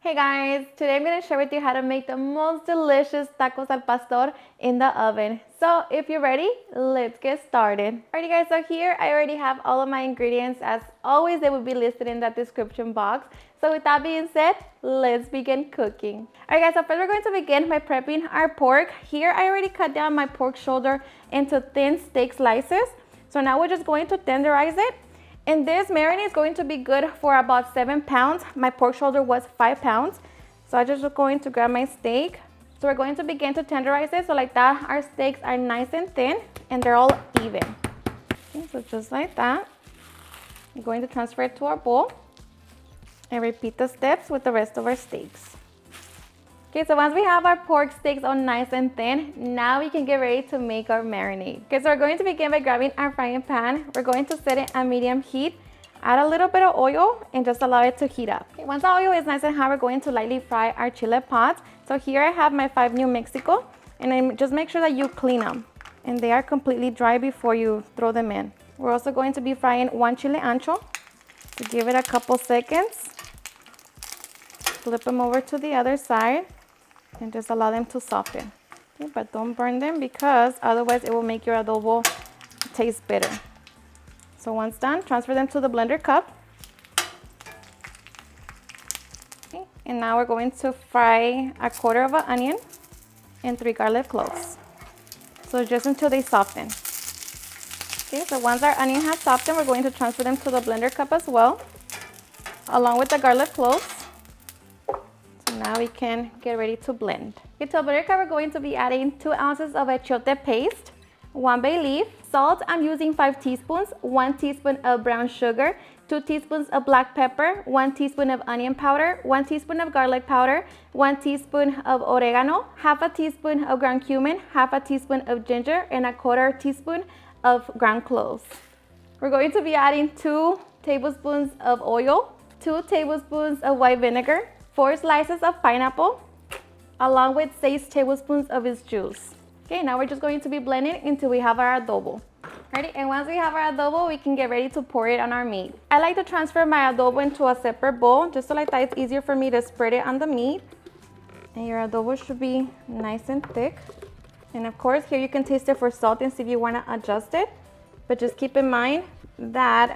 Hey guys, today I'm going to share with you how to make the most delicious tacos al pastor in the oven. So if you're ready, let's get started. Alrighty guys, so here I already have all of my ingredients. As always, they will be listed in that description box. So with that being said, let's begin cooking. Alright guys, so first we're going to begin by prepping our pork. Here I already cut down my pork shoulder into thin steak slices. So now we're just going to tenderize it. And this marinade is going to be good for about 7 pounds. My pork shoulder was 5 pounds. So I'm just going to grab my steak. So we're going to begin to tenderize it. So like that, our steaks are nice and thin and they're all even. Okay, so just like that. I'm going to transfer it to our bowl and repeat the steps with the rest of our steaks. Okay, so once we have our pork steaks all nice and thin, now we can get ready to make our marinade. Okay, so we're going to begin by grabbing our frying pan. We're going to set it at medium heat, add a little bit of oil, and just allow it to heat up. Okay, once the oil is nice and hot, we're going to lightly fry our chile pods. So here I have my 5 New Mexico, and I just make sure that you clean them, and they are completely dry before you throw them in. We're also going to be frying 1 chile ancho. So give it a couple seconds. Flip them over to the other side. And just allow them to soften. Okay, but don't burn them because otherwise it will make your adobo taste bitter. So once done, transfer them to the blender cup. Okay, and now we're going to fry 1/4 of an onion and 3 garlic cloves. So just until they soften. Okay, so once our onion has softened, we're going to transfer them to the blender cup as well, along with the garlic cloves. Now we can get ready to blend. Okay, to a blender cup, we're going to be adding 2 ounces of achiote paste, 1 bay leaf, salt. I'm using 5 teaspoons, 1 teaspoon of brown sugar, 2 teaspoons of black pepper, 1 teaspoon of onion powder, 1 teaspoon of garlic powder, 1 teaspoon of oregano, half a teaspoon of ground cumin, half a teaspoon of ginger, and 1/4 teaspoon of ground cloves. We're going to be adding 2 tablespoons of oil, 2 tablespoons of white vinegar, 4 slices of pineapple, along with 6 tablespoons of its juice. Okay, now we're just going to be blending until we have our adobo. Ready? And once we have our adobo, we can get ready to pour it on our meat. I like to transfer my adobo into a separate bowl, just so like that it's easier for me to spread it on the meat. And your adobo should be nice and thick. And of course, here you can taste it for salt and see if you want to adjust it. But just keep in mind that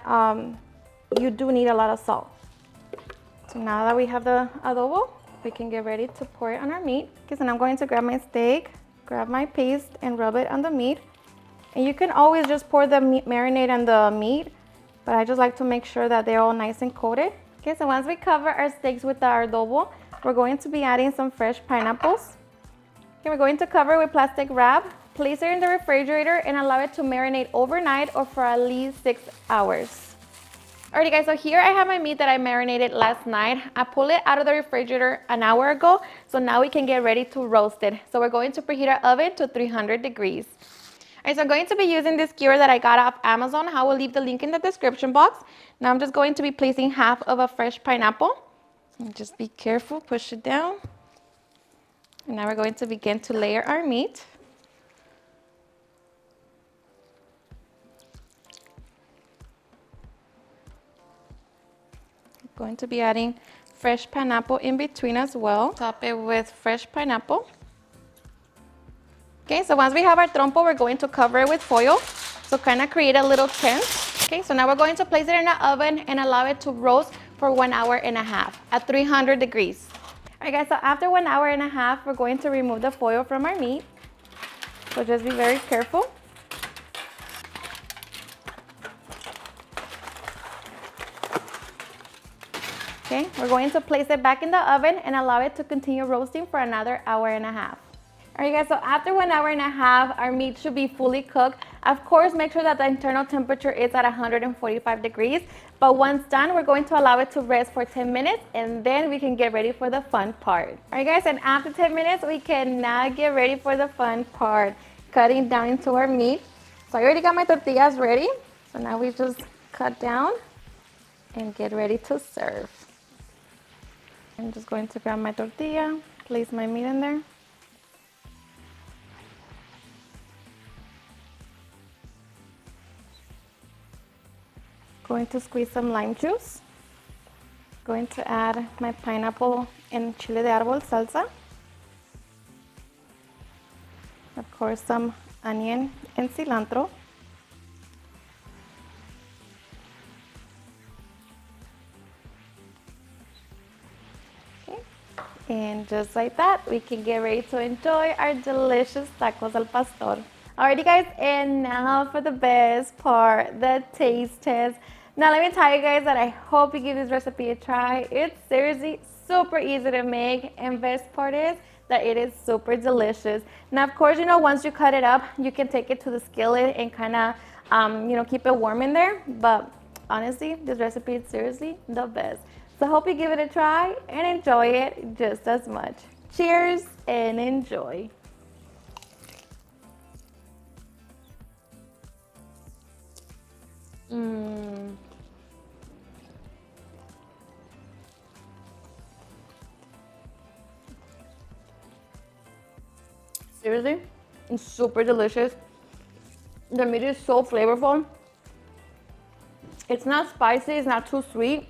you do need a lot of salt. So now that we have the adobo, we can get ready to pour it on our meat. Okay, so now I'm going to grab my steak, grab my paste, and rub it on the meat. And you can always just pour the marinade on the meat, but I just like to make sure that they're all nice and coated. Okay, so once we cover our steaks with our adobo, we're going to be adding some fresh pineapples. Okay, we're going to cover it with plastic wrap, place it in the refrigerator, and allow it to marinate overnight or for at least 6 hours. Alrighty guys, so here I have my meat that I marinated last night. I pulled it out of the refrigerator an hour ago, so now we can get ready to roast it. So we're going to preheat our oven to 300 degrees. Alright, so I'm going to be using this skewer that I got off Amazon. I will leave the link in the description box. Now I'm just going to be placing half of a fresh pineapple. And just be careful, push it down. And now we're going to begin to layer our meat. Going to be adding fresh pineapple in between as well. Top it with fresh pineapple. Okay, so once we have our trompo, we're going to cover it with foil. So kind of create a little tent. Okay, so now we're going to place it in the oven and allow it to roast for 1 hour and a half at 300 degrees. All right guys, so after 1 hour and a half, we're going to remove the foil from our meat. So just be very careful. Okay, we're going to place it back in the oven and allow it to continue roasting for another hour and a half. All right guys, so after 1 hour and a half, our meat should be fully cooked. Of course, make sure that the internal temperature is at 145 degrees. But once done, we're going to allow it to rest for 10 minutes and then we can get ready for the fun part. All right guys, and after 10 minutes, we can now get ready for the fun part, cutting down into our meat. So I already got my tortillas ready. So now we just cut down and get ready to serve. I'm just going to grab my tortilla, place my meat in there. Going to squeeze some lime juice. Going to add my pineapple and chile de árbol salsa. Of course, some onion and cilantro. Okay. And just like that, we can get ready to enjoy our delicious tacos al pastor. Alrighty guys, and now for the best part, the taste test. Now let me tell you guys that I hope you give this recipe a try. It's seriously super easy to make, and best part is that it is super delicious. Now of course, once you cut it up, you can take it to the skillet and kind of keep it warm in there. But honestly, this recipe is seriously the best. So I hope you give it a try and enjoy it just as much. Cheers and enjoy. Seriously, it's super delicious. The meat is so flavorful. It's not spicy, it's not too sweet.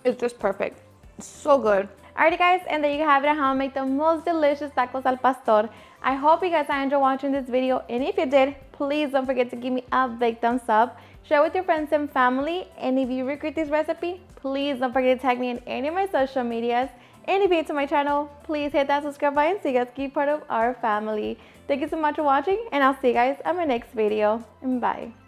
It's just perfect. It's so good. Alrighty guys, and there you have it, how to make the most delicious tacos al pastor. I hope you guys enjoyed watching this video, and if you did, please don't forget to give me a big thumbs up. Share with your friends and family, and if you recreate this recipe, please don't forget to tag me in any of my social medias. And if you're new to my channel, please hit that subscribe button so you guys can be part of our family. Thank you so much for watching, and I'll see you guys on my next video. Bye.